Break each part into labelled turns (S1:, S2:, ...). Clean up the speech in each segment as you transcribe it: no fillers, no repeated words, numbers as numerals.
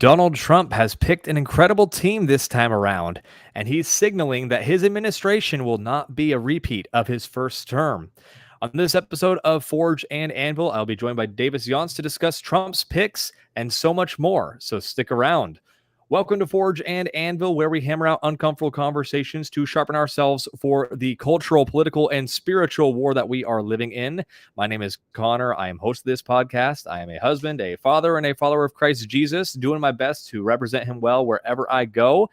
S1: Donald Trump has picked an incredible team this time around, and he's signaling that his administration will not be a repeat of his first term. On this episode of Forge and Anvil, I'll be joined by Davis Younts to discuss Trump's picks and so much more, so stick around. Welcome to Forge and Anvil, where we hammer out uncomfortable conversations to sharpen ourselves for the cultural, political, and spiritual war that we are living in. My name is Connor. I am host of this podcast. I am a husband, a father, and a follower of Christ Jesus, doing my best to represent him well wherever I go.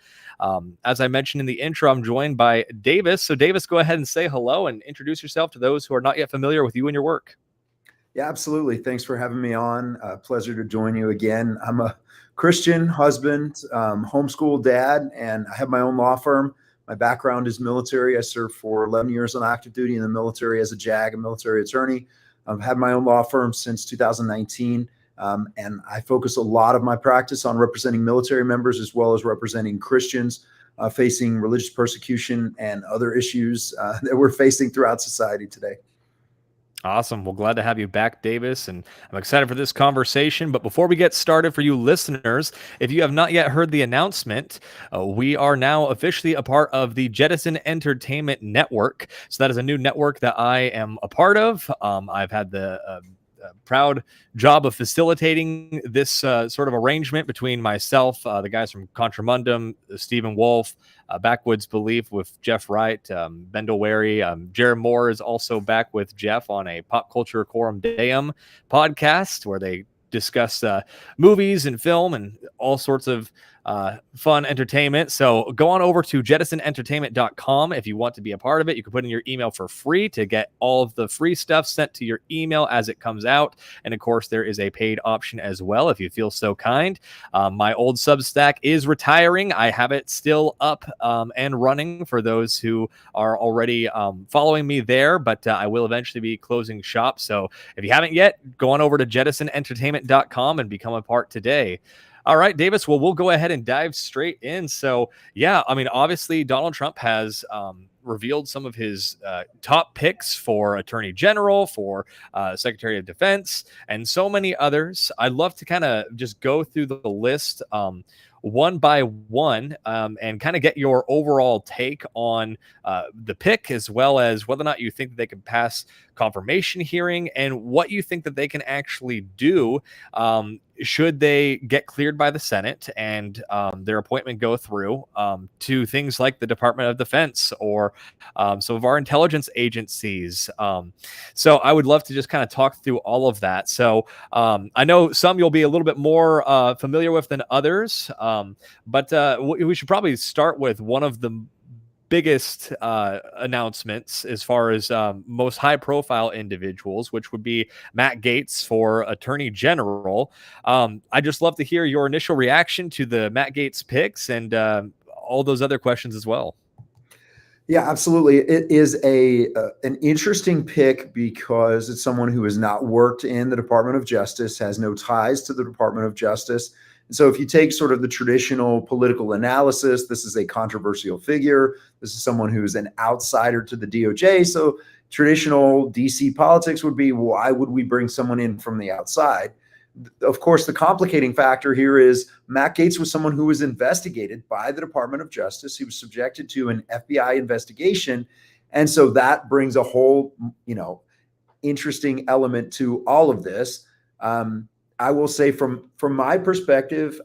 S1: As I mentioned in the intro, I'm joined by Davis. So Davis, go ahead and say hello and introduce yourself to those who are not yet familiar with you and your work.
S2: Yeah, absolutely. Thanks for having me on. Pleasure to join you again. I'm a Christian husband, homeschool dad, and I have my own law firm. My background is military. I served for 11 years on active duty in the military as a JAG, a military attorney. I've had my own law firm since 2019, and I focus a lot of my practice on representing military members as well as representing Christians facing religious persecution and other issues that we're facing throughout society today.
S1: Awesome. Well, glad to have you back, Davis, and I'm excited for this conversation. But before we get started, for you listeners, if you have not yet heard the announcement, we are now officially a part of the Jettison Entertainment Network. So that is a new network that I am a part of. I've had the proud job of facilitating this sort of arrangement between myself, the guys from Contramundum, Stephen Wolf, Backwoods Belief with Jeff Wright, Bendel Wary. Jared Moore is also back with Jeff on a Pop Culture Coram Deum podcast where they discuss movies and film and all sorts of fun entertainment. So go on over to jettisonentertainment.com if you want to be a part of it. You can put in your email for free to get all of the free stuff sent to your email as it comes out. And of course, there is a paid option as well if you feel so kind. My old Substack is retiring. I have it still up and running for those who are already following me there, but I will eventually be closing shop. So if you haven't yet, go on over to jettisonentertainment.com and become a part today. All right, Davis. Well, we'll go ahead and dive straight in. So, yeah, I mean, obviously, Donald Trump has revealed some of his top picks for Attorney General, for Secretary of Defense, and so many others. I'd love to kind of just go through the list one by one and kind of get your overall take on the pick, as well as whether or not you think that they can pass confirmation hearing and what you think that they can actually do should they get cleared by the Senate and their appointment go through to things like the Department of Defense or some of our intelligence agencies. So I would love to just kind of talk through all of that. So I know some you'll be a little bit more familiar with than others, but we should probably start with one of the biggest announcements as far as most high-profile individuals, which would be Matt Gaetz for Attorney General. I'd just love to hear your initial reaction to the Matt Gaetz picks and all those other questions as well.
S2: Yeah, absolutely. It is an interesting pick because it's someone who has not worked in the Department of Justice, has no ties to the Department of Justice. And so if you take sort of the traditional political analysis, this is a controversial figure. This is someone who is an outsider to the DOJ. So traditional DC politics would be, why would we bring someone in from the outside? Of course, the complicating factor here is Matt Gaetz was someone who was investigated by the Department of Justice. He was subjected to an FBI investigation. And so that brings a whole, interesting element to all of this. I will say from my perspective,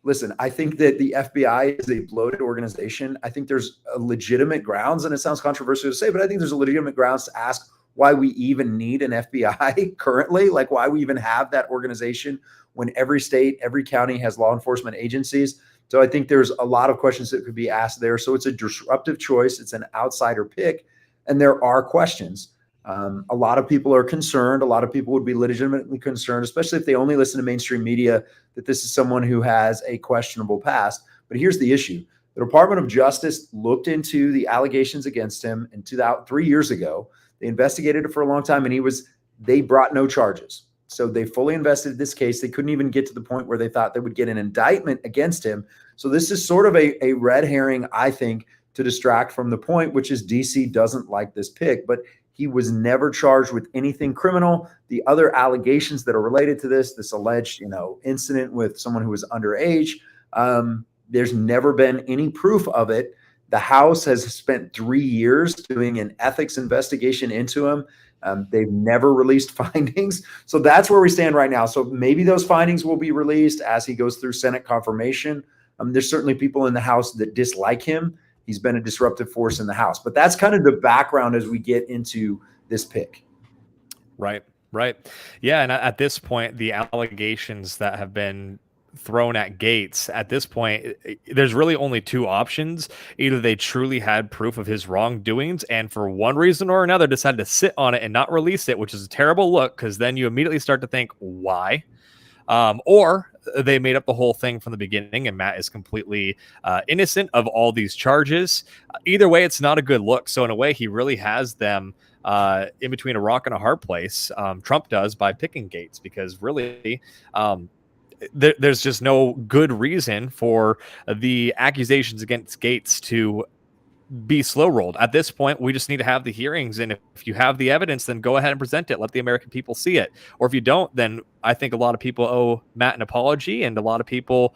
S2: listen, I think that the FBI is a bloated organization. I think there's a legitimate grounds, and it sounds controversial to say, but I think there's a legitimate grounds to ask why we even need an FBI currently, like why we even have that organization when every state, every county has law enforcement agencies. So I think there's a lot of questions that could be asked there. So it's a disruptive choice. It's an outsider pick, and there are questions. A lot of people are concerned. A lot of people would be legitimately concerned, especially if they only listen to mainstream media, that this is someone who has a questionable past. But here's the issue. The Department of Justice looked into the allegations against him in 3 years ago. They investigated it for a long time, and they brought no charges. So they fully invested this case. They couldn't even get to the point where they thought they would get an indictment against him. So this is sort of a red herring, I think, to distract from the point, which is DC doesn't like this pick. But He was never charged with anything criminal. The other allegations that are related to this alleged, incident with someone who was underage, there's never been any proof of it. The House has spent 3 years doing an ethics investigation into him. They've never released findings. So that's where we stand right now. So maybe those findings will be released as he goes through Senate confirmation. There's certainly people in the House that dislike him. He's been a disruptive force in the House. But that's kind of the background as we get into this pick.
S1: Right, right. Yeah, and at this point, the allegations that have been thrown at Gates, at this point, there's really only two options. Either they truly had proof of his wrongdoings and for one reason or another decided to sit on it and not release it, which is a terrible look because then you immediately start to think, why? Or they made up the whole thing from the beginning and Matt is completely innocent of all these charges. Either way, it's not a good look. So in a way, he really has them in between a rock and a hard place. Trump does by picking Gates because really there's just no good reason for the accusations against Gates to be slow rolled. At this point, we just need to have the hearings. And if you have the evidence, then go ahead and present it. Let the American people see it. Or if you don't, then I think a lot of people owe Matt an apology and a lot of people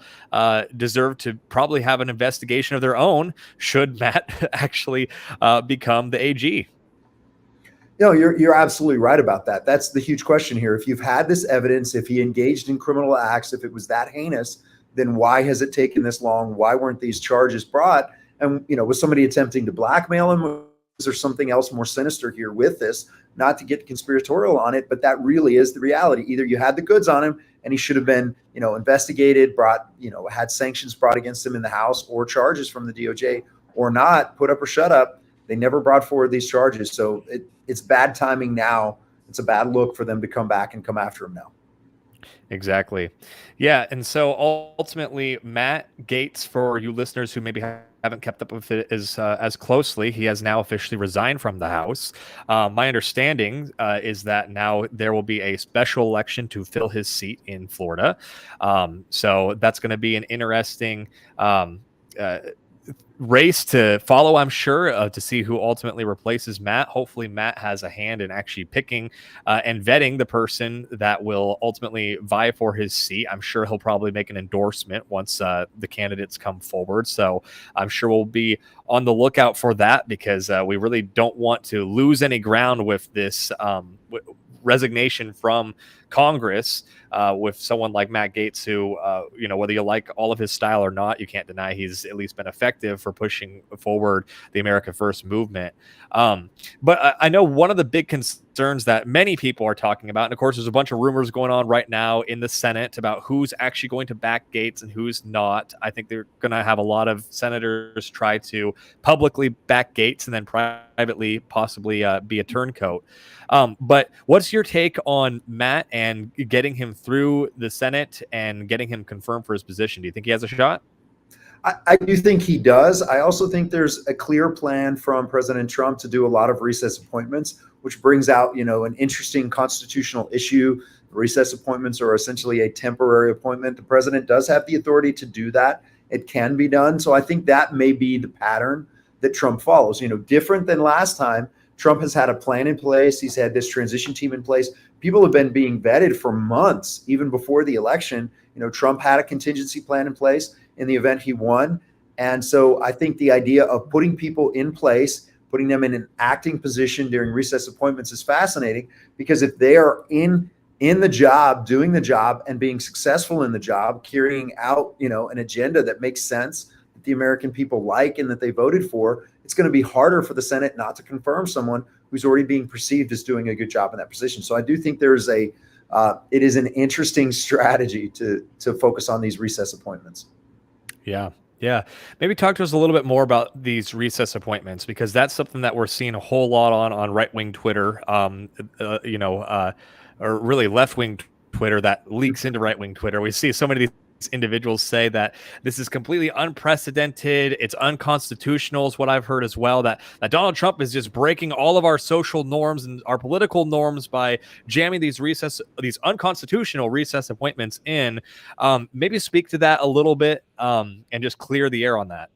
S1: deserve to probably have an investigation of their own should Matt actually become the AG.
S2: You're absolutely right about that. That's the huge question here. If you've had this evidence, if he engaged in criminal acts, if it was that heinous, then why has it taken this long? Why weren't these charges brought? And, was somebody attempting to blackmail him? Was there something else more sinister here with this? Not to get conspiratorial on it, but that really is the reality. Either you had the goods on him and he should have been, investigated, brought, had sanctions brought against him in the House or charges from the DOJ, or not, put up or shut up. They never brought forward these charges. So it's bad timing now. It's a bad look for them to come back and come after him now.
S1: Exactly. Yeah. And so ultimately, Matt Gaetz, for you listeners who maybe haven't kept up with it as closely, he has now officially resigned from the House. My understanding is that now there will be a special election to fill his seat in Florida. So that's going to be an interesting race to follow, I'm sure, to see who ultimately replaces Matt. Hopefully Matt has a hand in actually picking and vetting the person that will ultimately vie for his seat. I'm sure he'll probably make an endorsement once the candidates come forward. So I'm sure we'll be on the lookout for that because we really don't want to lose any ground with this resignation from Congress with someone like Matt Gaetz, who, whether you like all of his style or not, you can't deny he's at least been effective for pushing forward the America First movement. But I know one of the big concerns that many people are talking about, and of course, there's a bunch of rumors going on right now in the Senate about who's actually going to back Gaetz and who's not. I think they're going to have a lot of senators try to publicly back Gaetz and then privately possibly be a turncoat. But what's your take on Matt and getting him through the Senate and getting him confirmed for his position? Do you think he has a shot?
S2: I do think he does. I also think there's a clear plan from President Trump to do a lot of recess appointments, which brings out, an interesting constitutional issue. Recess appointments are essentially a temporary appointment. The president does have the authority to do that. It can be done. So I think that may be the pattern that Trump follows. Different than last time, Trump has had a plan in place. He's had this transition team in place. People have been being vetted for months, even before the election. Trump had a contingency plan in place in the event he won. And so I think the idea of putting people in place, putting them in an acting position during recess appointments is fascinating, because if they are in the job, doing the job and being successful in the job, carrying out, an agenda that makes sense, that the American people like and that they voted for, it's going to be harder for the Senate not to confirm someone who's already being perceived as doing a good job in that position. So I do think there's it is an interesting strategy to focus on these recess appointments.
S1: Yeah. Yeah. Maybe talk to us a little bit more about these recess appointments, because that's something that we're seeing a whole lot on right-wing Twitter, or really left-wing Twitter that leaks into right-wing Twitter. We see so many of these individuals say that this is completely unprecedented. It's unconstitutional is what I've heard as well, that Donald Trump is just breaking all of our social norms and our political norms by jamming these unconstitutional recess appointments in. Maybe speak to that a little bit and just clear the air on that.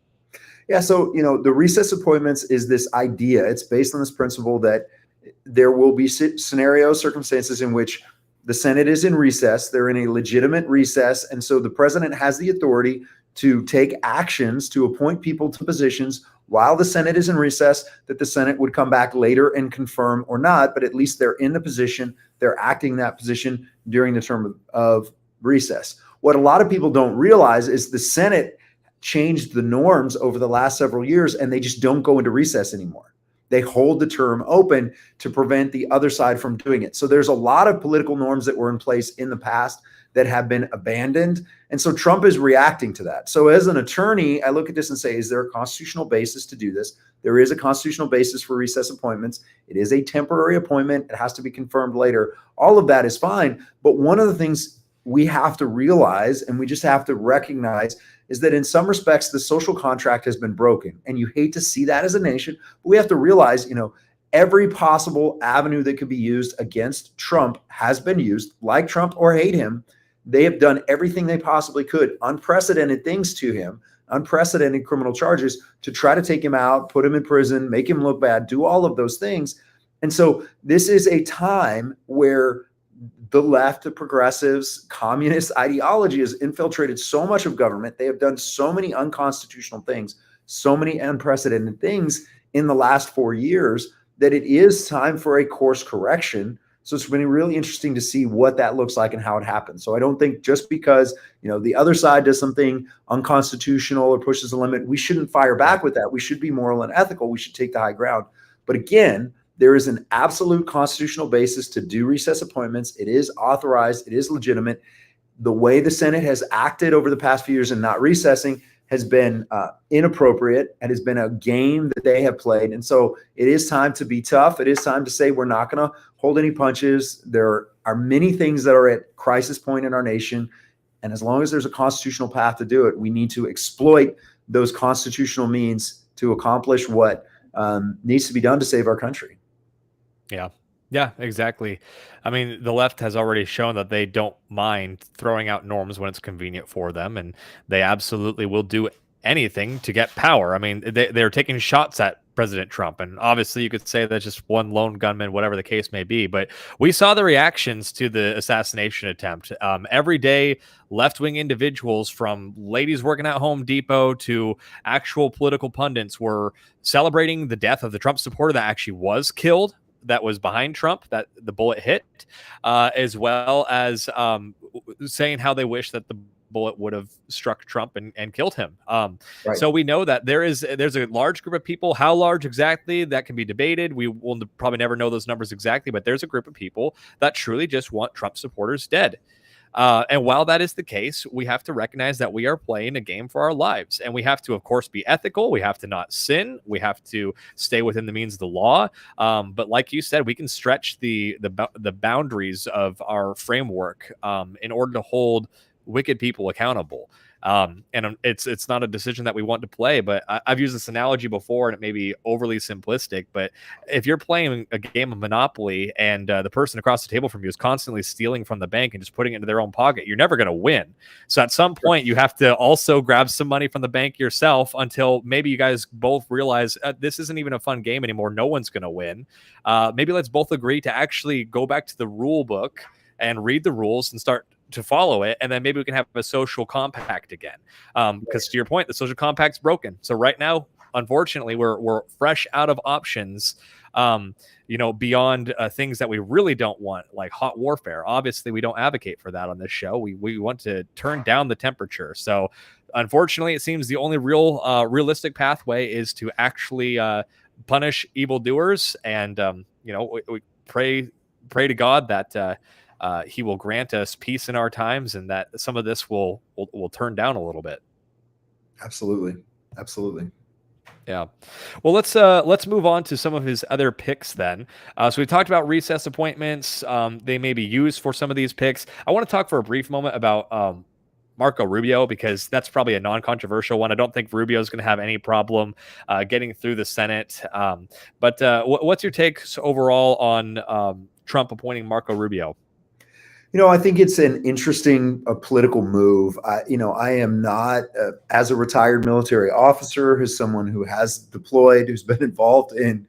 S2: Yeah. So, the recess appointments is this idea. It's based on this principle that there will be circumstances in which the Senate is in recess. They're in a legitimate recess. And so the president has the authority to take actions to appoint people to positions while the Senate is in recess, that the Senate would come back later and confirm or not, but at least they're in the position, they're acting that position during the term of recess. What a lot of people don't realize is the Senate changed the norms over the last several years, and they just don't go into recess anymore. They hold the term open to prevent the other side from doing it. So there's a lot of political norms that were in place in the past that have been abandoned. And so Trump is reacting to that. So as an attorney, I look at this and say, is there a constitutional basis to do this? There is a constitutional basis for recess appointments. It is a temporary appointment. It has to be confirmed later. All of that is fine. But one of the things we have to realize, and we just have to recognize, is that in some respects, the social contract has been broken. And you hate to see that as a nation, but we have to realize, every possible avenue that could be used against Trump has been used. Like Trump or hate him, they have done everything they possibly could, unprecedented things to him, unprecedented criminal charges to try to take him out, put him in prison, make him look bad, do all of those things. And so this is a time where the left, the progressives, communist ideology has infiltrated so much of government. They have done so many unconstitutional things, so many unprecedented things in the last 4 years that it is time for a course correction. So it's been really interesting to see what that looks like and how it happens. So I don't think just because, the other side does something unconstitutional or pushes the limit, we shouldn't fire back with that. We should be moral and ethical. We should take the high ground. But again, there is an absolute constitutional basis to do recess appointments. It is authorized. It is legitimate. The way the Senate has acted over the past few years and not recessing has been inappropriate and has been a game that they have played. And so it is time to be tough. It is time to say we're not going to hold any punches. There are many things that are at crisis point in our nation. And as long as there's a constitutional path to do it, we need to exploit those constitutional means to accomplish what needs to be done to save our country.
S1: Yeah. Yeah, exactly. I mean, the left has already shown that they don't mind throwing out norms when it's convenient for them, and they absolutely will do anything to get power. I mean, they're taking shots at President Trump, and obviously you could say that's just one lone gunman, whatever the case may be. But we saw the reactions to the assassination attempt. Every day, left-wing individuals, from ladies working at Home Depot to actual political pundits, were celebrating the death of the Trump supporter that actually was killed, that was behind Trump, that the bullet hit, as well as saying how they wish that the bullet would have struck Trump and killed him.
S2: Right.
S1: So we know that there's a large group of people. How large exactly, that can be debated. We will probably never know those numbers exactly, but there's a group of people that truly just want Trump supporters dead. And while that is the case, we have to recognize that we are playing a game for our lives, and we have to, of course, be ethical. We have to not sin. We have to stay within the means of the law. But like you said, we can stretch the boundaries of our framework in order to hold wicked people accountable. And it's not a decision that we want to play, but I've used this analogy before, and it may be overly simplistic, but if you're playing a game of Monopoly and the person across the table from you is constantly stealing from the bank and just putting it into their own pocket, you're never going to win. So at some point, you have to also grab some money from the bank yourself until maybe you guys both realize this isn't even a fun game anymore. No one's going to win. Maybe let's both agree to actually go back to the rule book and read the rules and start to follow it, and then maybe we can have a social compact again. Because to your point, the social compact's broken. So right now, unfortunately, we're fresh out of options. Beyond things that we really don't want, like hot warfare. Obviously, we don't advocate for that on this show. We want to turn down the temperature. So, unfortunately, it seems the only realistic pathway is to actually punish evildoers, and we pray to God that He will grant us peace in our times, and that some of this will turn down a little bit.
S2: Absolutely.
S1: Yeah. Well, let's move on to some of his other picks then. So we talked about recess appointments. They may be used for some of these picks. I want to talk for a brief moment about Marco Rubio, because that's probably a non-controversial one. I don't think Rubio is going to have any problem getting through the Senate. But what's your take overall on Trump appointing Marco Rubio?
S2: I think it's an interesting political move. I am not, as a retired military officer, as someone who has deployed, who's been involved in,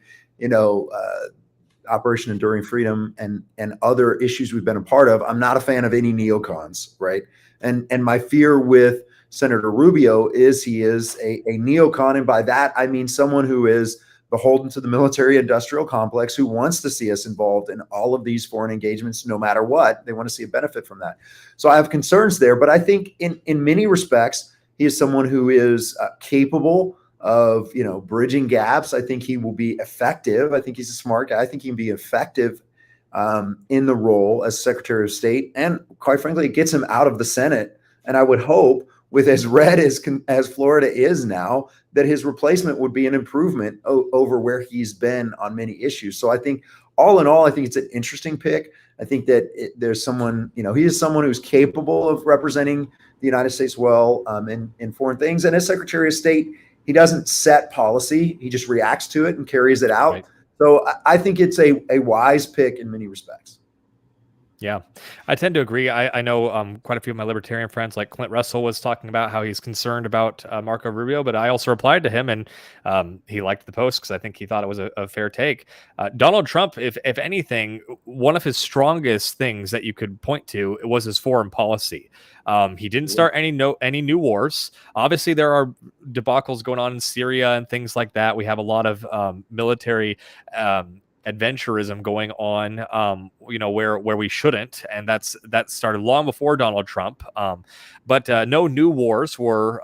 S2: Operation Enduring Freedom and other issues we've been a part of, I'm not a fan of any neocons, right? And my fear with Senator Rubio is he is a neocon, and by that I mean someone who is beholden to the military-industrial complex, who wants to see us involved in all of these foreign engagements, no matter what. They want to see a benefit from that. So I have concerns there, but I think in many respects, he is someone who is capable of bridging gaps. I think he will be effective. I think he's a smart guy. I think he can be effective in the role as Secretary of State, and quite frankly, it gets him out of the Senate. And I would hope, with as red as Florida is now, that his replacement would be an improvement over where he's been on many issues. So I think, all in all, I think it's an interesting pick. I think that there's someone, he is someone who's capable of representing the United States well in foreign things. And as Secretary of State, he doesn't set policy; he just reacts to it and carries it out. Right. So I think it's a wise pick in many respects.
S1: Yeah, I tend to agree. I know quite a few of my libertarian friends, like Clint Russell, was talking about how he's concerned about Marco Rubio, but I also replied to him, and he liked the post because I think he thought it was a fair take. Donald Trump, if anything, one of his strongest things that you could point to was his foreign policy. He didn't start any new wars. Obviously, there are debacles going on in Syria and things like that. We have a lot of military adventurism going on, where we shouldn't, and that started long before Donald Trump. But no new wars were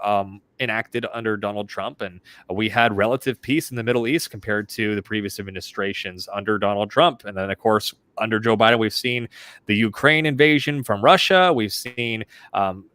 S1: enacted under Donald Trump, and we had relative peace in the Middle East compared to the previous administrations under Donald Trump. And then, of course, under Joe Biden, we've seen the Ukraine invasion from Russia. We've seen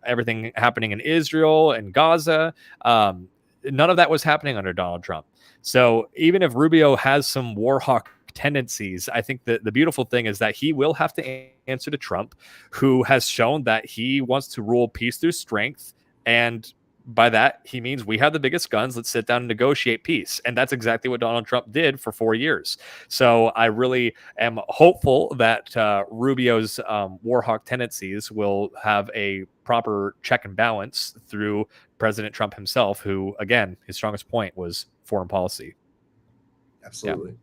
S1: everything happening in Israel and Gaza. None of that was happening under Donald Trump. So even if Rubio has some war hawk tendencies, I think that the beautiful thing is that he will have to answer to Trump, who has shown that he wants to rule peace through strength. And by that, he means we have the biggest guns. Let's sit down and negotiate peace. And that's exactly what Donald Trump did for 4 years. So I really am hopeful that Rubio's war hawk tendencies will have a proper check and balance through President Trump himself, who, again, his strongest point was foreign policy.
S2: Absolutely.
S1: Yeah.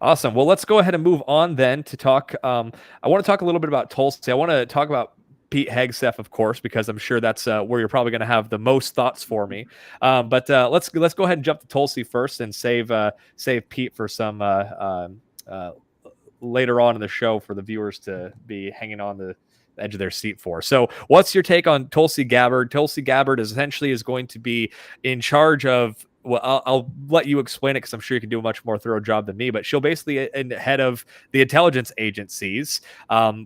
S1: Awesome. Well, let's go ahead and move on then to talk. I want to talk a little bit about Tulsi. I want to talk about Pete Hegseth, of course, because I'm sure that's where you're probably going to have the most thoughts for me. But let's go ahead and jump to Tulsi first and save Pete for some later on in the show for the viewers to be hanging on the edge of their seat for. So what's your take on Tulsi Gabbard? Tulsi Gabbard is going to be in charge of, well, I'll let you explain it because I'm sure you can do a much more thorough job than me, but she'll basically head of the intelligence agencies,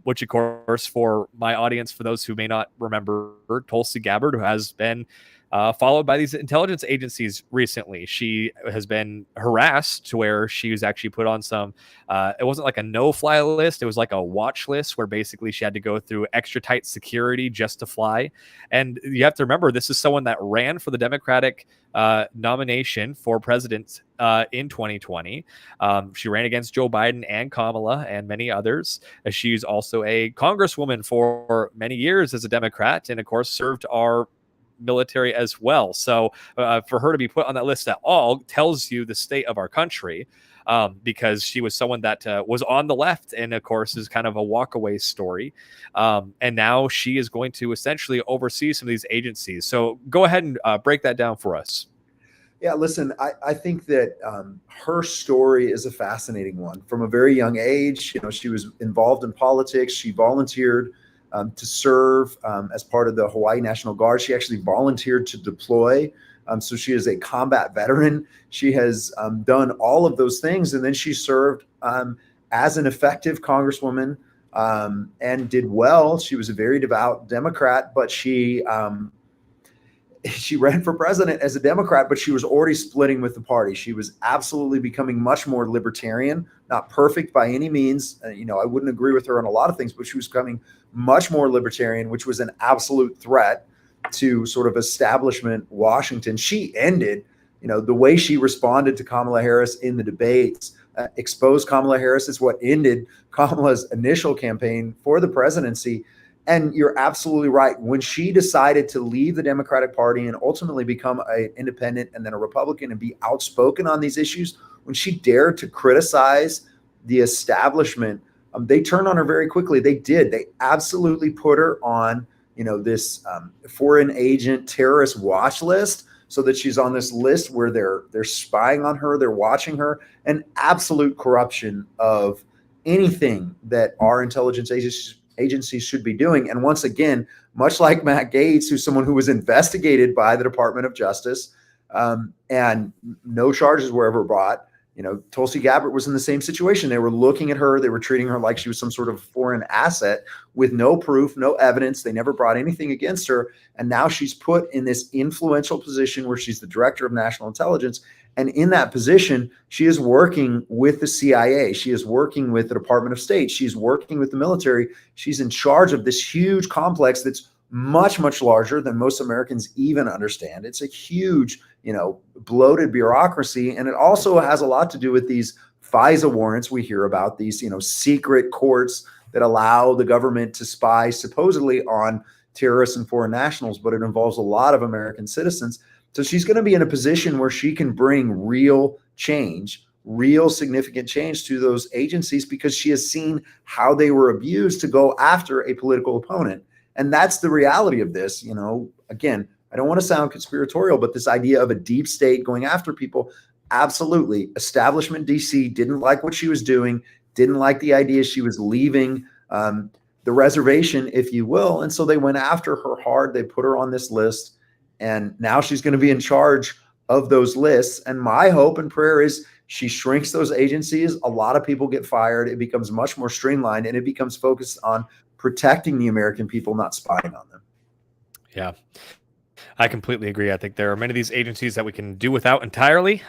S1: which, of course, for my audience, for those who may not remember, Tulsi Gabbard, who has been followed by these intelligence agencies recently. She has been harassed to where she was actually put on some, it wasn't like a no-fly list. It was like a watch list where basically she had to go through extra tight security just to fly. And you have to remember, this is someone that ran for the Democratic nomination for president in 2020. She ran against Joe Biden and Kamala and many others. She's also a congresswoman for many years as a Democrat, and of course served our military as well. So for her to be put on that list at all tells you the state of our country, because she was someone that was on the left, and of course is kind of a walkaway story. And now she is going to essentially oversee some of these agencies. So go ahead and break that down for us.
S2: Yeah, listen, I think that her story is a fascinating one. From a very young age, she was involved in politics. She volunteered to serve as part of the Hawaii National Guard. She actually volunteered to deploy. So she is a combat veteran. She has done all of those things. And then she served as an effective congresswoman and did well. She was a very devout Democrat, but she ran for president as a Democrat, but she was already splitting with the party. She was absolutely becoming much more libertarian, not perfect by any means. I wouldn't agree with her on a lot of things, but she was becoming much more libertarian, which was an absolute threat to sort of establishment Washington. She ended, the way she responded to Kamala Harris in the debates, exposed Kamala Harris. Is what ended Kamala's initial campaign for the presidency. And you're absolutely right. When she decided to leave the Democratic Party and ultimately become an independent and then a Republican and be outspoken on these issues, when she dared to criticize the establishment, they turned on her very quickly. They did. They absolutely put her on, this foreign agent terrorist watch list, so that she's on this list where they're spying on her, they're watching her, and absolute corruption of anything that our intelligence agencies should be doing. And once again, much like Matt Gaetz, who's someone who was investigated by the Department of Justice, and no charges were ever brought. Tulsi Gabbard was in the same situation. They were looking at her. They were treating her like she was some sort of foreign asset with no proof, no evidence. They never brought anything against her. And now she's put in this influential position where she's the director of national intelligence. And in that position, she is working with the CIA. She is working with the Department of State. She's working with the military. She's in charge of this huge complex that's much, much larger than most Americans even understand. It's a huge, bloated bureaucracy. And it also has a lot to do with these FISA warrants we hear about, these, secret courts that allow the government to spy supposedly on terrorists and foreign nationals, but it involves a lot of American citizens. So she's going to be in a position where she can bring real change, real significant change to those agencies, because she has seen how they were abused to go after a political opponent. And that's the reality of this. Again, I don't want to sound conspiratorial, but this idea of a deep state going after people, absolutely. Establishment DC didn't like what she was doing, didn't like the idea she was leaving the reservation, if you will. And so they went after her hard. They put her on this list. And now she's going to be in charge of those lists. And my hope and prayer is she shrinks those agencies. A lot of people get fired. It becomes much more streamlined, and it becomes focused on protecting the American people, not spying on them.
S1: Yeah, I completely agree. I think there are many of these agencies that we can do without entirely,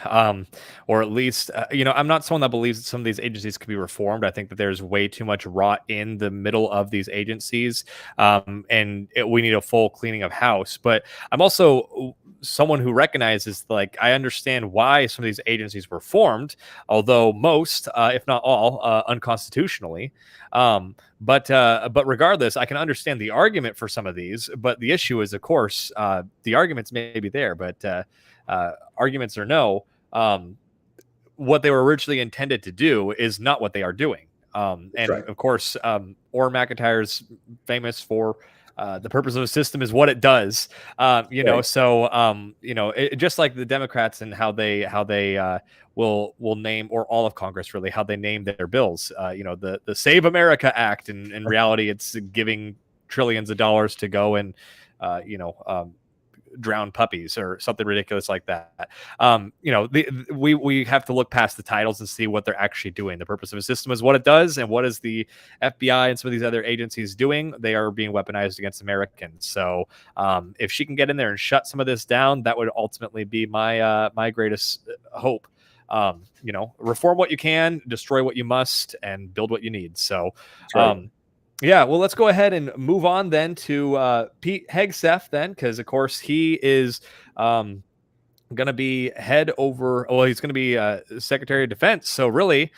S1: or at least, I'm not someone that believes that some of these agencies can be reformed. I think that there's way too much rot in the middle of these agencies, and we need a full cleaning of house. But I'm also someone who recognizes, like, I understand why some of these agencies were formed, although most, if not all, unconstitutionally. But regardless, I can understand the argument for some of these. But the issue is, of course, the arguments may be there, but arguments or no, what they were originally intended to do is not what they are doing. And
S2: right.
S1: Of course, Orrin McIntyre's famous for the purpose of a system is what it does. Right. So just like the Democrats and how they will name, or all of Congress really, how they name their bills. The Save America Act, and in reality, it's giving trillions of dollars to go and drown puppies or something ridiculous like that. We have to look past the titles and see what they're actually doing. The purpose of a system is what it does, and what is the FBI and some of these other agencies doing? They are being weaponized against Americans. So if she can get in there and shut some of this down, that would ultimately be my greatest hope. Reform what you can, destroy what you must, and build what you need. So yeah, well, let's go ahead and move on then to Pete Hegseth then, because, of course, he is going to be he's going to be Secretary of Defense. So really,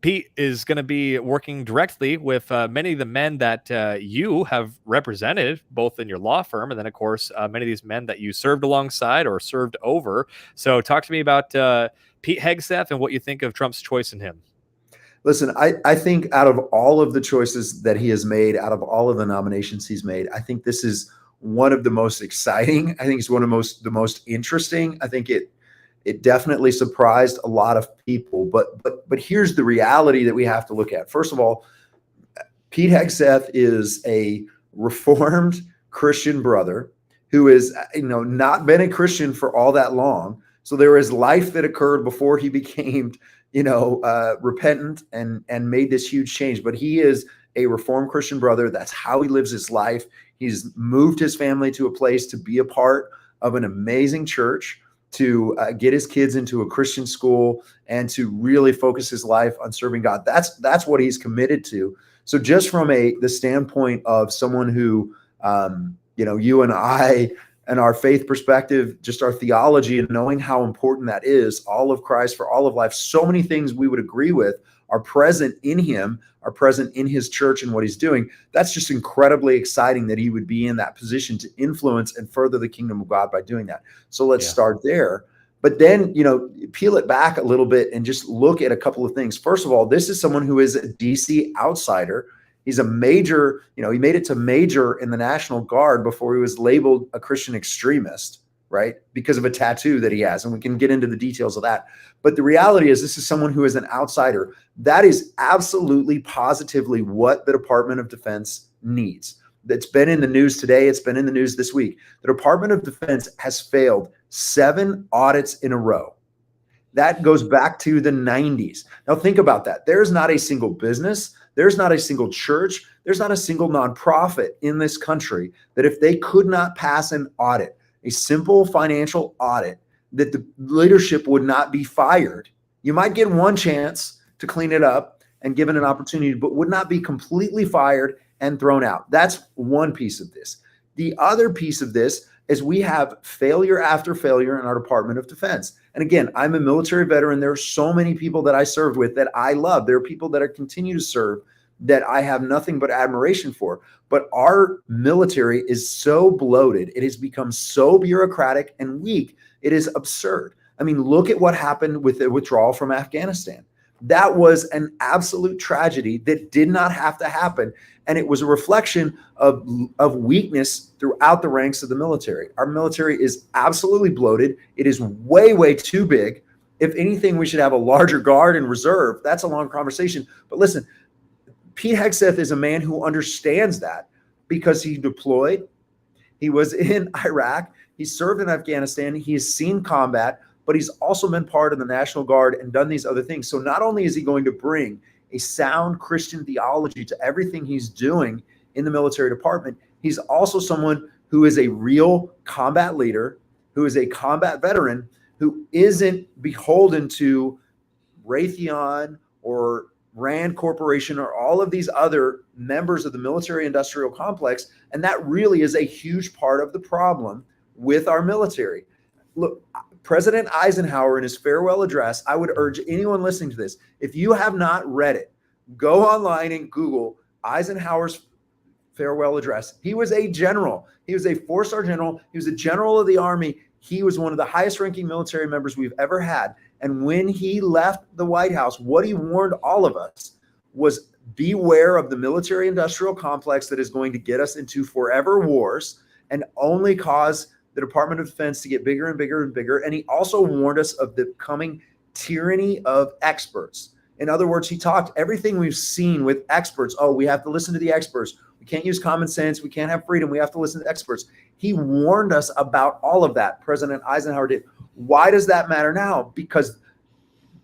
S1: Pete is going to be working directly with many of the men that you have represented, both in your law firm, and then, of course, many of these men that you served alongside or served over. So talk to me about Pete Hegseth and what you think of Trump's choice in him.
S2: Listen, I think out of all of the choices that he has made, out of all of the nominations he's made, I think this is one of the most exciting. I think it's one of the most interesting. I think it definitely surprised a lot of people. But here's the reality that we have to look at. First of all, Pete Hegseth is a Reformed Christian brother who has not been a Christian for all that long. So there is life that occurred before he became repentant and made this huge change. But he is a Reformed Christian brother. That's how he lives his life. He's moved his family to a place to be a part of an amazing church, to get his kids into a Christian school, and to really focus his life on serving God. That's what he's committed to. So just from the standpoint of someone who, you and I, and our faith perspective, just our theology, and knowing how important that is, all of Christ for all of life, so many things we would agree with are present in him, are present in his church and what he's doing. That's just incredibly exciting that he would be in that position to influence and further the kingdom of God by doing that. So let's start there. But then, peel it back a little bit and just look at a couple of things. First of all, this is someone who is a DC outsider. He's a major, he made it to major in the National Guard before he was labeled a Christian extremist, right? Because of a tattoo that he has. And we can get into the details of that. But the reality is, this is someone who is an outsider. That is absolutely positively what the Department of Defense needs. That's been in the news today. It's been in the news this week. The Department of Defense has failed 7 audits in a row. That goes back to the 90s. Now think about that. There's not a single business, there's not a single church, there's not a single nonprofit in this country that if they could not pass an audit, a simple financial audit, that the leadership would not be fired. You might get one chance to clean it up and given an opportunity, but would not be completely fired and thrown out. That's one piece of this. The other piece of this is we have failure after failure in our Department of Defense. And again, I'm a military veteran. There are so many people that I served with that I love. There are people that continue to serve that I have nothing but admiration for. But our military is so bloated. It has become so bureaucratic and weak. It is absurd. I mean, look at what happened with the withdrawal from Afghanistan. That was an absolute tragedy that did not have to happen. And it was a reflection of weakness throughout the ranks of the military. Our military is absolutely bloated. It is way, way too big. If anything, we should have a larger guard and reserve. That's a long conversation. But listen, Pete Hegseth is a man who understands that because he deployed. He was in Iraq. He served in Afghanistan. He has seen combat, but he's also been part of the National Guard and done these other things. So not only is he going to bring a sound Christian theology to everything he's doing in the military department, he's also someone who is a real combat leader, who is a combat veteran, who isn't beholden to Raytheon or Rand Corporation or all of these other members of the military industrial complex. And that really is a huge part of the problem with our military. Look, President Eisenhower in his farewell address, I would urge anyone listening to this, if you have not read it, go online and Google Eisenhower's farewell address. He was a general. He was a 4-star general. He was a general of the Army. He was one of the highest ranking military members we've ever had. And when he left the White House, what he warned all of us was beware of the military industrial complex that is going to get us into forever wars and only cause the Department of Defense to get bigger and bigger and bigger. And he also warned us of the coming tyranny of experts. In other words, he talked everything we've seen with experts. Oh, we have to listen to the experts. We can't use common sense. We can't have freedom. We have to listen to experts. He warned us about all of that. President Eisenhower did. Why does that matter now? Because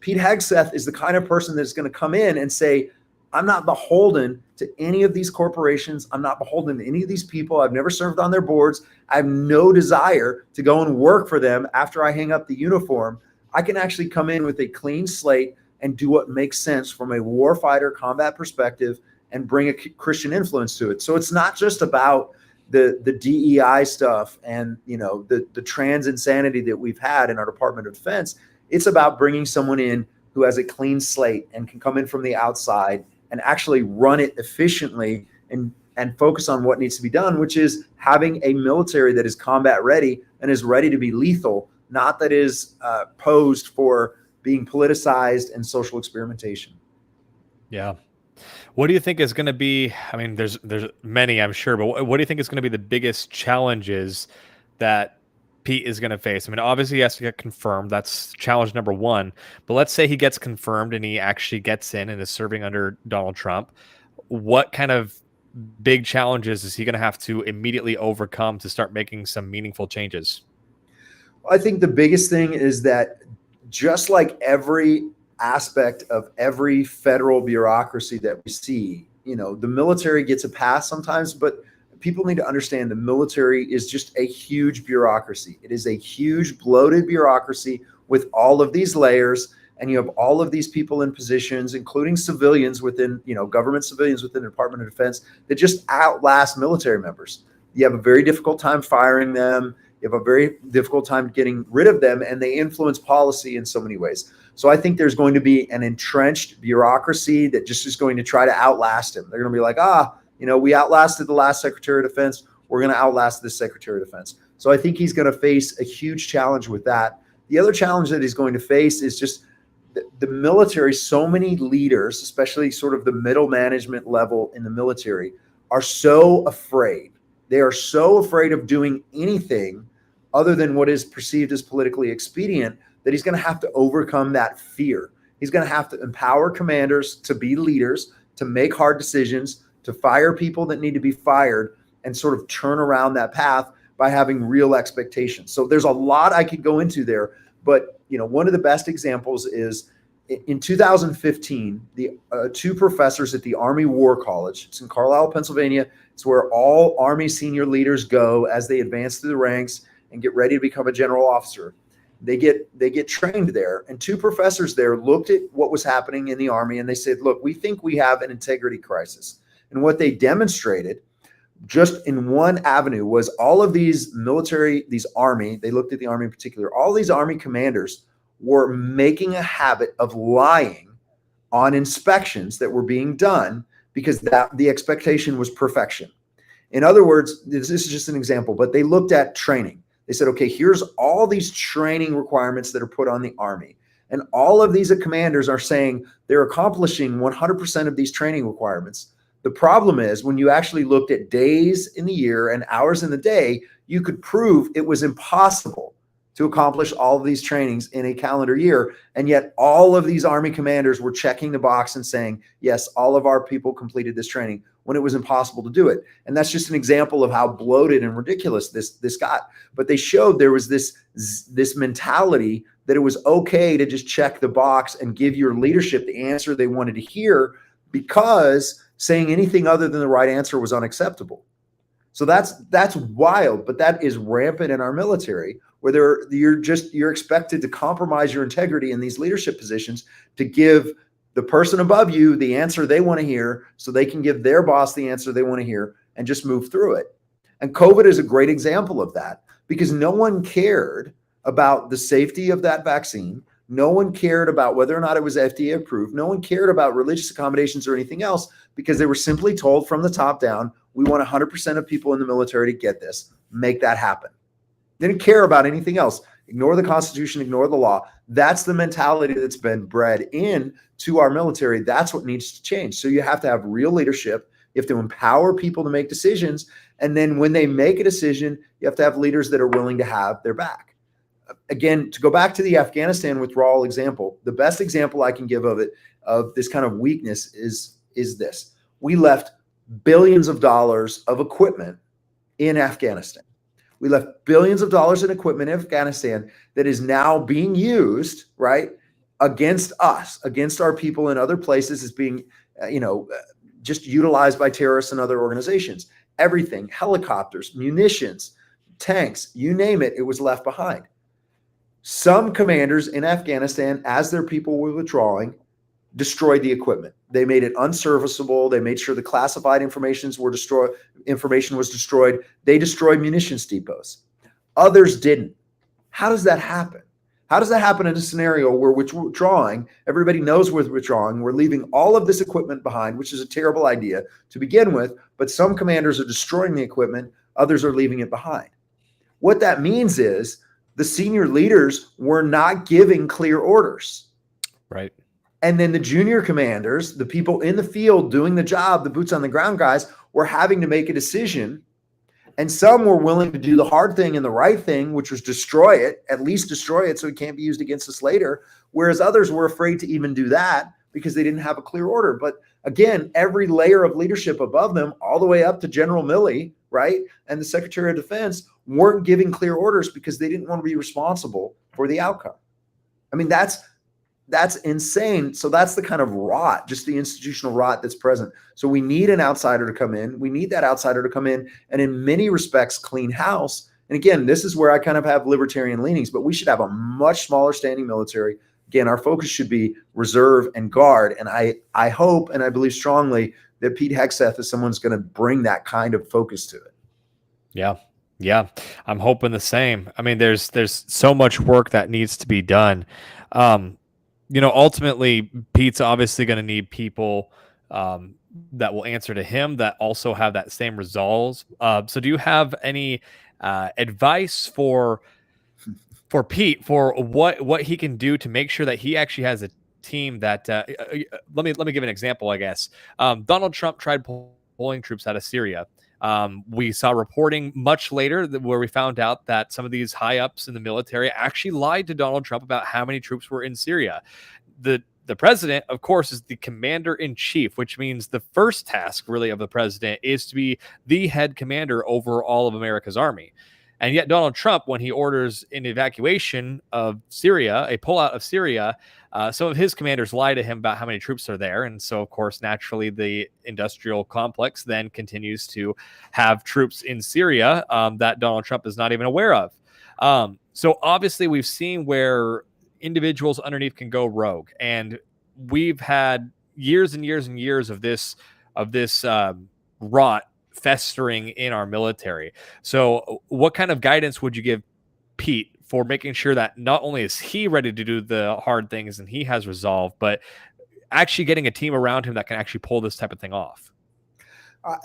S2: Pete Hegseth is the kind of person that's going to come in and say, I'm not beholden to any of these corporations. I'm not beholden to any of these people. I've never served on their boards. I have no desire to go and work for them after I hang up the uniform. I can actually come in with a clean slate and do what makes sense from a warfighter combat perspective and bring a Christian influence to it. So it's not just about the DEI stuff and the trans insanity that we've had in our Department of Defense. It's about bringing someone in who has a clean slate and can come in from the outside and actually run it efficiently and focus on what needs to be done, which is having a military that is combat ready and is ready to be lethal, not that is posed for being politicized and social experimentation.
S1: Yeah. What do you think is going to be, I mean, there's many, I'm sure, but what do you think is going to be the biggest challenges that Pete is going to face? I mean, obviously he has to get confirmed. That's challenge number one. But let's say he gets confirmed and he actually gets in and is serving under Donald Trump. What kind of big challenges is he going to have to immediately overcome to start making some meaningful changes?
S2: I think the biggest thing is that just like every aspect of every federal bureaucracy that we see, the military gets a pass sometimes, but people need to understand the military is just a huge bureaucracy. It is a huge bloated bureaucracy with all of these layers, and you have all of these people in positions, including civilians within, government civilians within the Department of Defense that just outlast military members. You have a very difficult time firing them. You have a very difficult time getting rid of them, and they influence policy in so many ways. So I think there's going to be an entrenched bureaucracy that just is going to try to outlast him. They're going to be like, we outlasted the last Secretary of Defense. We're going to outlast this Secretary of Defense. So I think he's going to face a huge challenge with that. The other challenge that he's going to face is just the military. So many leaders, especially sort of the middle management level in the military, are so afraid. They are so afraid of doing anything other than what is perceived as politically expedient that he's going to have to overcome that fear. He's going to have to empower commanders to be leaders, to make hard decisions, to fire people that need to be fired, and sort of turn around that path by having real expectations. So there's a lot I could go into there, but one of the best examples is in 2015, the two professors at the Army War College. It's in Carlisle, Pennsylvania. It's where all Army senior leaders go as they advance through the ranks and get ready to become a general officer. They get trained there, and two professors there looked at what was happening in the Army, and they said, look, we think we have an integrity crisis. And what they demonstrated just in one avenue was all of these military, these Army, they looked at the Army in particular, all these Army commanders were making a habit of lying on inspections that were being done because the expectation was perfection. In other words, this is just an example, but they looked at training. They said, okay, here's all these training requirements that are put on the Army. And all of these commanders are saying they're accomplishing 100% of these training requirements. The problem is when you actually looked at days in the year and hours in the day, you could prove it was impossible to accomplish all of these trainings in a calendar year. And yet all of these Army commanders were checking the box and saying, yes, all of our people completed this training when it was impossible to do it. And that's just an example of how bloated and ridiculous this got. But they showed there was this mentality that it was okay to just check the box and give your leadership the answer they wanted to hear, because saying anything other than the right answer was unacceptable. So that's wild, but that is rampant in our military, where you're expected to compromise your integrity in these leadership positions to give the person above you the answer they want to hear so they can give their boss the answer they want to hear and just move through it. And COVID is a great example of that, because no one cared about the safety of that vaccine. No one cared about whether or not it was FDA approved. No one cared about religious accommodations or anything else, because they were simply told from the top down, we want 100% of people in the military to get this. Make that happen. They didn't care about anything else. Ignore the Constitution, ignore the law. That's the mentality that's been bred into our military. That's what needs to change. So you have to have real leadership. You have to empower people to make decisions. And then when they make a decision, you have to have leaders that are willing to have their back. Again, to go back to the Afghanistan withdrawal example, the best example I can give of it, of this kind of weakness, is this. We left billions of dollars of equipment in Afghanistan. We left billions of dollars in equipment in Afghanistan that is now being used, right, against us, against our people in other places, is being, just utilized by terrorists and other organizations. Everything, helicopters, munitions, tanks, you name it, it was left behind. Some commanders in Afghanistan, as their people were withdrawing, destroyed the equipment. They made it unserviceable. They made sure the classified information was destroyed. They destroyed munitions depots. Others didn't. How does that happen? How does that happen in a scenario where we're withdrawing, everybody knows we're withdrawing, we're leaving all of this equipment behind, which is a terrible idea to begin with, but some commanders are destroying the equipment, others are leaving it behind. What that means is the senior leaders were not giving clear orders.
S1: Right.
S2: And then the junior commanders, the people in the field doing the job, the boots on the ground guys, were having to make a decision. And some were willing to do the hard thing and the right thing, which was destroy it, at least destroy it so it can't be used against us later. Whereas others were afraid to even do that because they didn't have a clear order. But again, every layer of leadership above them, all the way up to General Milley, right, and the Secretary of Defense, weren't giving clear orders because they didn't want to be responsible for the outcome. I mean, that's insane. So that's the kind of rot, just the institutional rot that's present. So we need an outsider to come in. We need that outsider to come in and in many respects clean house. And again, this is where I kind of have libertarian leanings, but we should have a much smaller standing military. Again, our focus should be reserve and guard. And I hope and I believe strongly that Pete Hegseth is someone's going to bring that kind of focus to it.
S1: Yeah. Yeah. I'm hoping the same. I mean, there's so much work that needs to be done. Ultimately, Pete's obviously going to need people that will answer to him that also have that same resolve. So do you have any advice for for Pete, for what he can do to make sure that he actually has a team that let me give an example, I guess. Donald Trump tried pulling troops out of Syria. We saw reporting much later where we found out that some of these high ups in the military actually lied to Donald Trump about how many troops were in Syria. The president, of course, is the commander in chief, which means the first task really of the president is to be the head commander over all of America's army. And yet, Donald Trump, when he orders an evacuation of Syria, a pullout of Syria, some of his commanders lie to him about how many troops are there. And so, of course, naturally, the industrial complex then continues to have troops in Syria that Donald Trump is not even aware of. So, obviously, we've seen where individuals underneath can go rogue. And we've had years and years and years of this rot festering in our military. So, what kind of guidance would you give Pete for making sure that not only is he ready to do the hard things and he has resolve, but actually getting a team around him that can actually pull this type of thing off?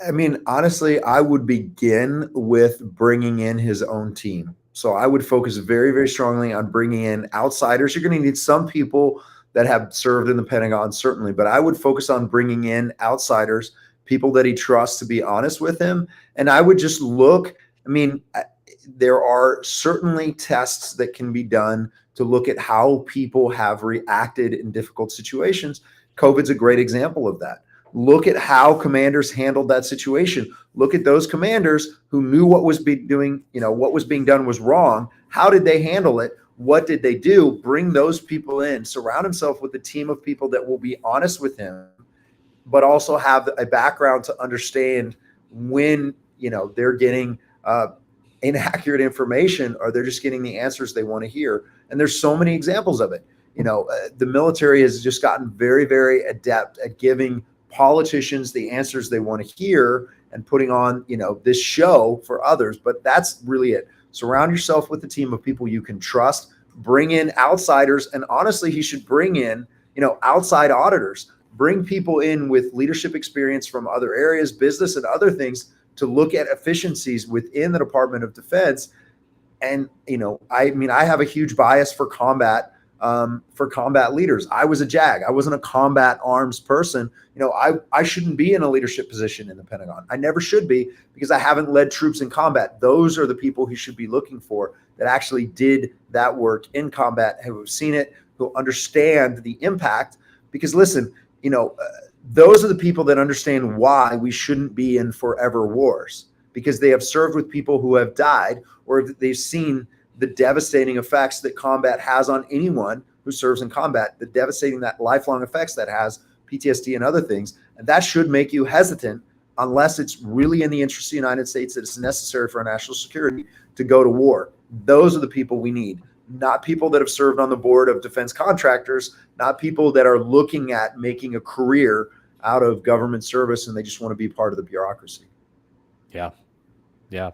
S2: I mean, honestly, I would begin with bringing in his own team. So I would focus very, very strongly on bringing in outsiders. You're going to need some people that have served in the Pentagon, certainly, but I would focus on bringing in outsiders, people that he trusts to be honest with him. And I would just look, I mean, there are certainly tests that can be done to look at how people have reacted in difficult situations. COVID's a great example of that. Look at how commanders handled that situation. Look at those commanders who knew what was being done was wrong. How did they handle it? What did they do? Bring those people in. Surround himself with a team of people that will be honest with him, but also have a background to understand when they're getting inaccurate information or they're just getting the answers they want to hear. And there's so many examples of it. The military has just gotten very, very adept at giving politicians the answers they want to hear and putting on, this show for others. But that's really it. Surround yourself with a team of people you can trust. Bring in outsiders. And honestly, he should bring in, outside auditors. Bring people in with leadership experience from other areas, business and other things, to look at efficiencies within the Department of Defense. And, I have a huge bias for combat leaders. I was a JAG. I wasn't a combat arms person. I shouldn't be in a leadership position in the Pentagon. I never should be, because I haven't led troops in combat. Those are the people he should be looking for that actually did that work in combat, who have seen it, who understand the impact. Because listen, those are the people that understand why we shouldn't be in forever wars, because they have served with people who have died, or they've seen the devastating effects that combat has on anyone who serves in combat, the devastating, that lifelong effects that has, PTSD and other things. And that should make you hesitant, unless it's really in the interest of the United States that it's necessary for our national security to go to war. Those are the people we need, not people that have served on the board of defense contractors, not people that are looking at making a career out of government service and they just want to be part of the bureaucracy.
S1: Yeah. Yeah.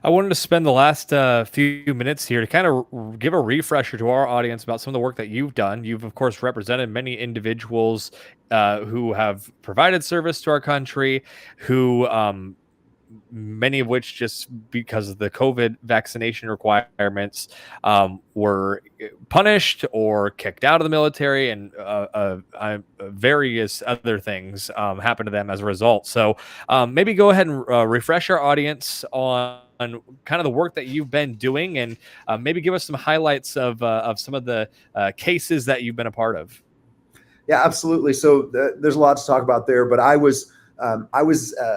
S1: I wanted to spend the last few minutes here to kind of give a refresher to our audience about some of the work that you've done. You've, of course, represented many individuals who have provided service to our country, who many of which, just because of the COVID vaccination requirements, were punished or kicked out of the military, and various other things happened to them as a result. So maybe go ahead and refresh our audience on kind of the work that you've been doing, and maybe give us some highlights of some of the cases that you've been a part of.
S2: Yeah, absolutely. So there's a lot to talk about there, but I was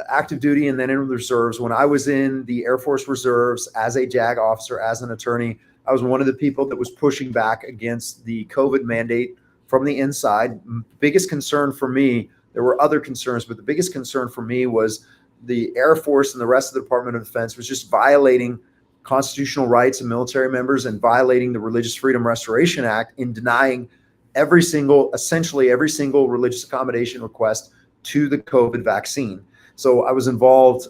S2: active duty and then in the reserves. When I was in the Air Force Reserves as a JAG officer, as an attorney, I was one of the people that was pushing back against the COVID mandate from the inside. Biggest concern for me, there were other concerns, but the biggest concern for me was the Air Force and the rest of the Department of Defense was just violating constitutional rights of military members and violating the Religious Freedom Restoration Act in denying essentially every single religious accommodation request to the COVID vaccine. So I was involved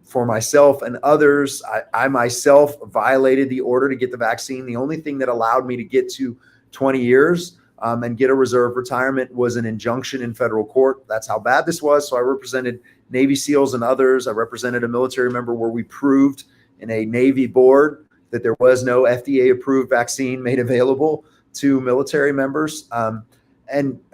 S2: for myself and others. I myself violated the order to get the vaccine. The only thing that allowed me to get to 20 years and get a reserve retirement was an injunction in federal court. That's how bad this was. So I represented Navy SEALs and others. I represented a military member where we proved in a Navy board that there was no FDA approved vaccine made available to military members.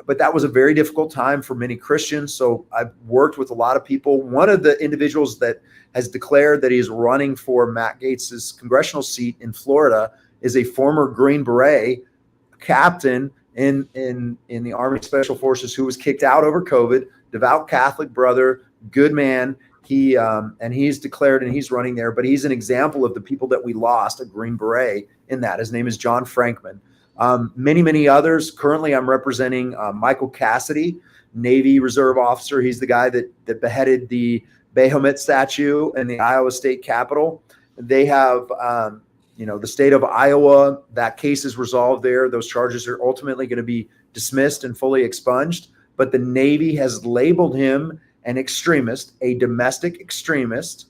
S2: But that was a very difficult time for many Christians. So I've worked with a lot of people. One of the individuals that has declared that he is running for Matt Gaetz's congressional seat in Florida is a former Green Beret captain in the Army Special Forces who was kicked out over COVID. Devout Catholic brother, good man. He's declared and he's running there, but he's an example of the people that we lost, a Green Beret in that. His name is John Frankman. Many others. Currently, I'm representing Michael Cassidy, Navy Reserve officer. He's the guy that beheaded the Bahamut statue in the Iowa State Capitol. They have, the state of Iowa, that case is resolved there. Those charges are ultimately going to be dismissed and fully expunged. But the Navy has labeled him an extremist, a domestic extremist,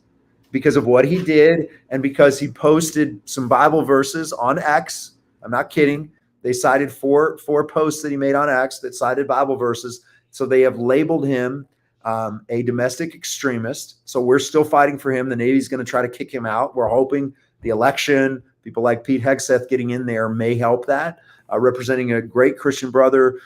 S2: because of what he did and because he posted some Bible verses on X. I'm not kidding. They cited four posts that he made on X that cited Bible verses. So they have labeled him a domestic extremist. So we're still fighting for him. The Navy's going to try to kick him out. We're hoping the election, people like Pete Hegseth getting in there may help that. Representing a great Christian brother,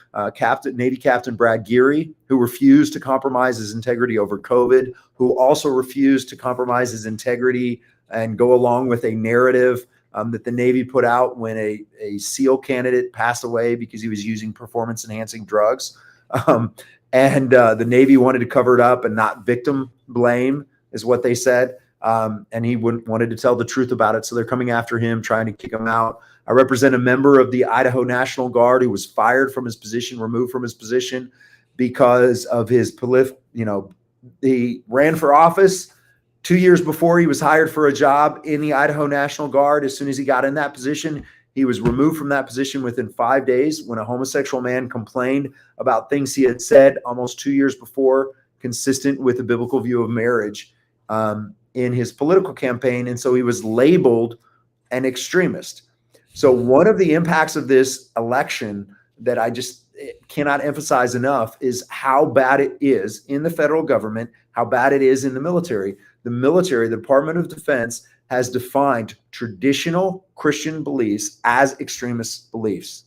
S2: Navy Captain Brad Geary, who refused to compromise his integrity over COVID, who also refused to compromise his integrity and go along with a narrative that the Navy put out when a SEAL candidate passed away because he was using performance-enhancing drugs. The Navy wanted to cover it up and not victim blame, is what they said. And he wanted to tell the truth about it. So they're coming after him, trying to kick him out. I represent a member of the Idaho National Guard who was fired from his position, removed from his position because of his he ran for office 2 years before he was hired for a job in the Idaho National Guard. As soon as he got in that position, he was removed from that position within 5 days when a homosexual man complained about things he had said almost 2 years before, consistent with the biblical view of marriage in his political campaign. And so he was labeled an extremist. So one of the impacts of this election that I just cannot emphasize enough is how bad it is in the federal government, how bad it is in the military. The military, the Department of Defense, has defined traditional Christian beliefs as extremist beliefs.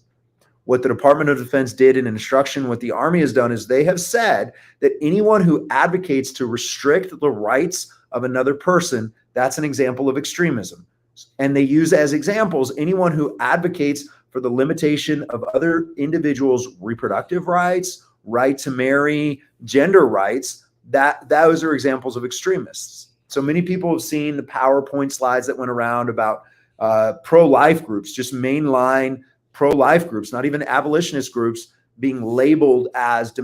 S2: What the Department of Defense did in instruction, what the Army has done is they have said that anyone who advocates to restrict the rights of another person, that's an example of extremism. And they use as examples anyone who advocates for the limitation of other individuals' reproductive rights, right to marry, gender rights. Those are examples of extremists. So many people have seen the PowerPoint slides that went around about pro-life groups, just mainline pro-life groups, not even abolitionist groups, being labeled as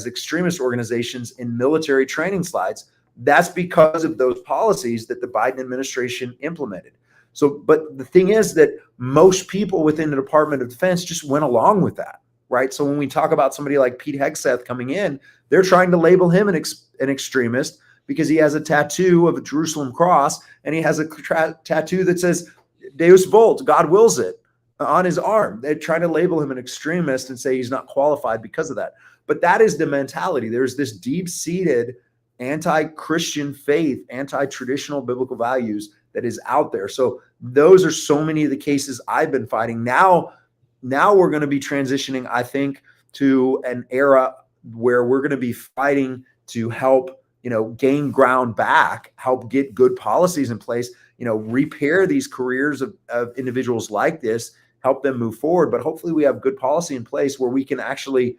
S2: extremist organizations in military training slides. That's because of those policies that the Biden administration implemented. So, but the thing is that most people within the Department of Defense just went along with that, right? So when we talk about somebody like Pete Hegseth coming in, they're trying to label him an extremist because he has a tattoo of a Jerusalem cross and he has a tattoo that says Deus Vult, God wills it, on his arm. They're trying to label him an extremist and say he's not qualified because of that. But that is the mentality. There's this deep-seated anti-Christian faith, anti-traditional biblical values that is out there. So those are so many of the cases I've been fighting. Now we're going to be transitioning, I think, to an era where we're going to be fighting to help, gain ground back, help get good policies in place, repair these careers of individuals like this, help them move forward. But hopefully we have good policy in place where we can actually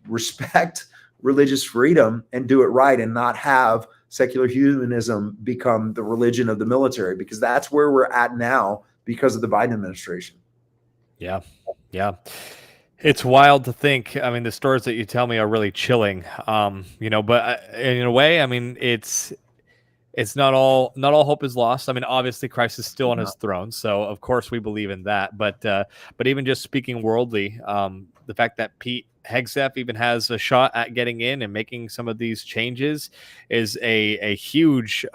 S2: respect religious freedom and do it right and not have secular humanism become the religion of the military, because that's where we're at now because of the Biden administration.
S1: Yeah. It's wild to think. I mean, the stories that you tell me are really chilling. But in a way, I mean, it's not all hope is lost. I mean, obviously Christ is still on his throne, so of course we believe in that. But even just speaking worldly, the fact that Pete Hegseth even has a shot at getting in and making some of these changes is a huge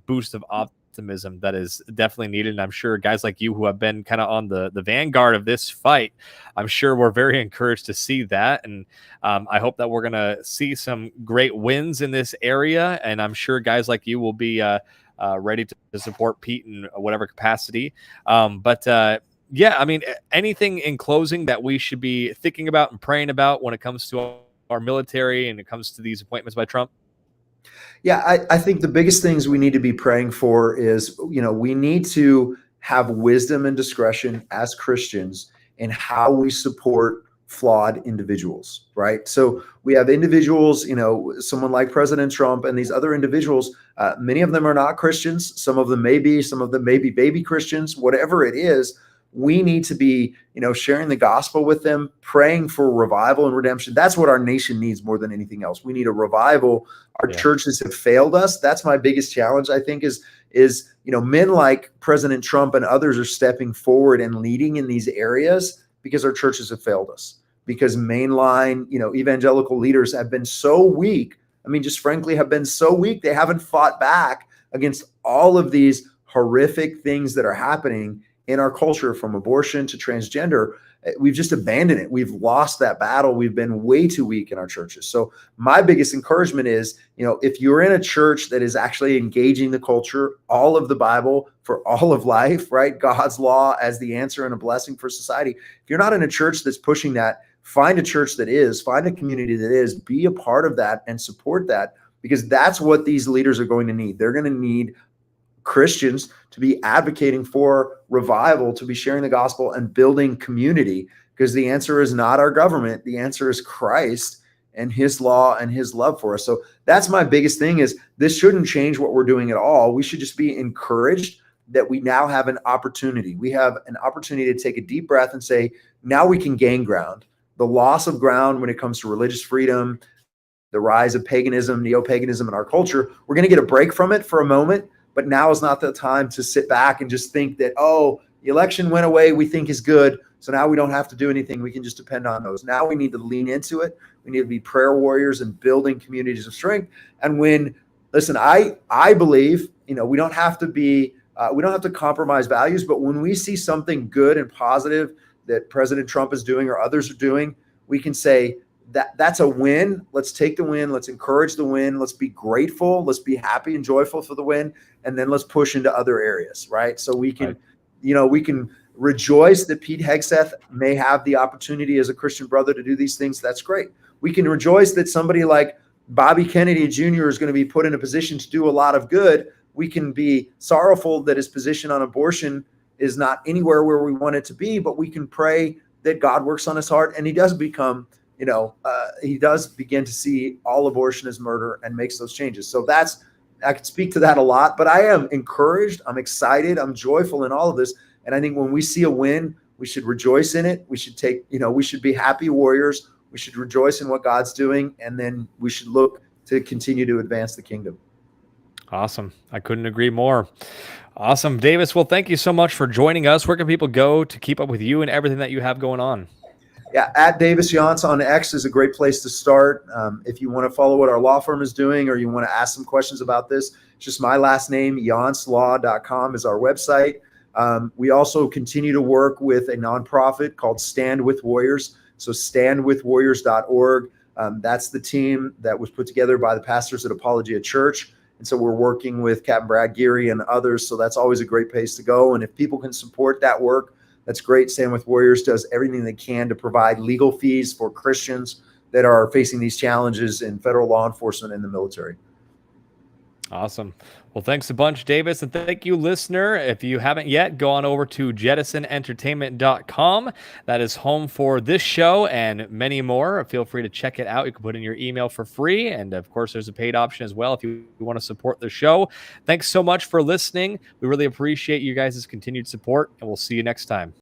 S1: boost of optimism that is definitely needed. And I'm sure guys like you who have been kind of on the vanguard of this fight, I'm sure we're very encouraged to see that. And I hope that we're going to see some great wins in this area. And I'm sure guys like you will be ready to support Pete in whatever capacity. Yeah, I mean, anything in closing that we should be thinking about and praying about when it comes to our military and it comes to these appointments by Trump?
S2: Yeah, I think the biggest things we need to be praying for is, we need to have wisdom and discretion as Christians in how we support flawed individuals, right? So we have individuals, someone like President Trump and these other individuals, many of them are not Christians. Some of them may be baby Christians, whatever it is. We need to be, sharing the gospel with them, praying for revival and redemption. That's what our nation needs more than anything else. We need a revival. Our churches have failed us. That's my biggest challenge, I think, is men like President Trump and others are stepping forward and leading in these areas because our churches have failed us. Because mainline, evangelical leaders have been so weak. I mean, just frankly, have been so weak. They haven't fought back against all of these horrific things that are happening in our culture, from abortion to transgender. We've just abandoned it. We've lost that battle. We've been way too weak in our churches. So my biggest encouragement is, if you're in a church that is actually engaging the culture, all of the Bible for all of life, right? God's law as the answer and a blessing for society. If you're not in a church that's pushing that, find a church that is, find a community that is, be a part of that and support that, because that's what these leaders are going to need. They're going to need Christians to be advocating for revival, to be sharing the gospel and building community, because the answer is not our government. The answer is Christ and his law and his love for us. So that's my biggest thing, is this shouldn't change what we're doing at all. We should just be encouraged that we now have an opportunity. We have an opportunity to take a deep breath and say, now we can gain ground. The loss of ground when it comes to religious freedom, the rise of paganism, neo-paganism in our culture, we're going to get a break from it for a moment. But now is not the time to sit back and just think that, oh, the election went away, we think is good, so now we don't have to do anything. We can just depend on those. Now we need to lean into it. We need to be prayer warriors and building communities of strength. And I believe, we don't have to compromise values, but when we see something good and positive that President Trump is doing or others are doing, we can say, that's a win. Let's take the win. Let's encourage the win. Let's be grateful. Let's be happy and joyful for the win. And then let's push into other areas, right? So we can, we can rejoice that Pete Hegseth may have the opportunity as a Christian brother to do these things. That's great. We can rejoice that somebody like Bobby Kennedy Jr. is going to be put in a position to do a lot of good. We can be sorrowful that his position on abortion is not anywhere where we want it to be, but we can pray that God works on his heart and he does become, he does begin to see all abortion as murder and makes those changes. So I could speak to that a lot, but I am encouraged. I'm excited. I'm joyful in all of this. And I think when we see a win, we should rejoice in it. We should we should be happy warriors. We should rejoice in what God's doing. And then we should look to continue to advance the kingdom.
S1: Awesome. I couldn't agree more. Awesome. Davis, well, thank you so much for joining us. Where can people go to keep up with you and everything that you have going on?
S2: Yeah, at Davis Younts on X is a great place to start. If you want to follow what our law firm is doing or you want to ask some questions about this, it's just my last name, yontslaw.com is our website. We also continue to work with a nonprofit called Stand With Warriors. So standwithwarriors.org. That's the team that was put together by the pastors at Apologia Church. And so we're working with Captain Brad Geary and others. So that's always a great place to go. And if people can support that work, that's great. Stand With Warriors does everything they can to provide legal fees for Christians that are facing these challenges in federal law enforcement and the military.
S1: Awesome. Well, thanks a bunch, Davis. And thank you, listener. If you haven't yet, go on over to jettisonentertainment.com. That is home for this show and many more. Feel free to check it out. You can put in your email for free. And of course, there's a paid option as well if you want to support the show. Thanks so much for listening. We really appreciate you guys' continued support, and we'll see you next time.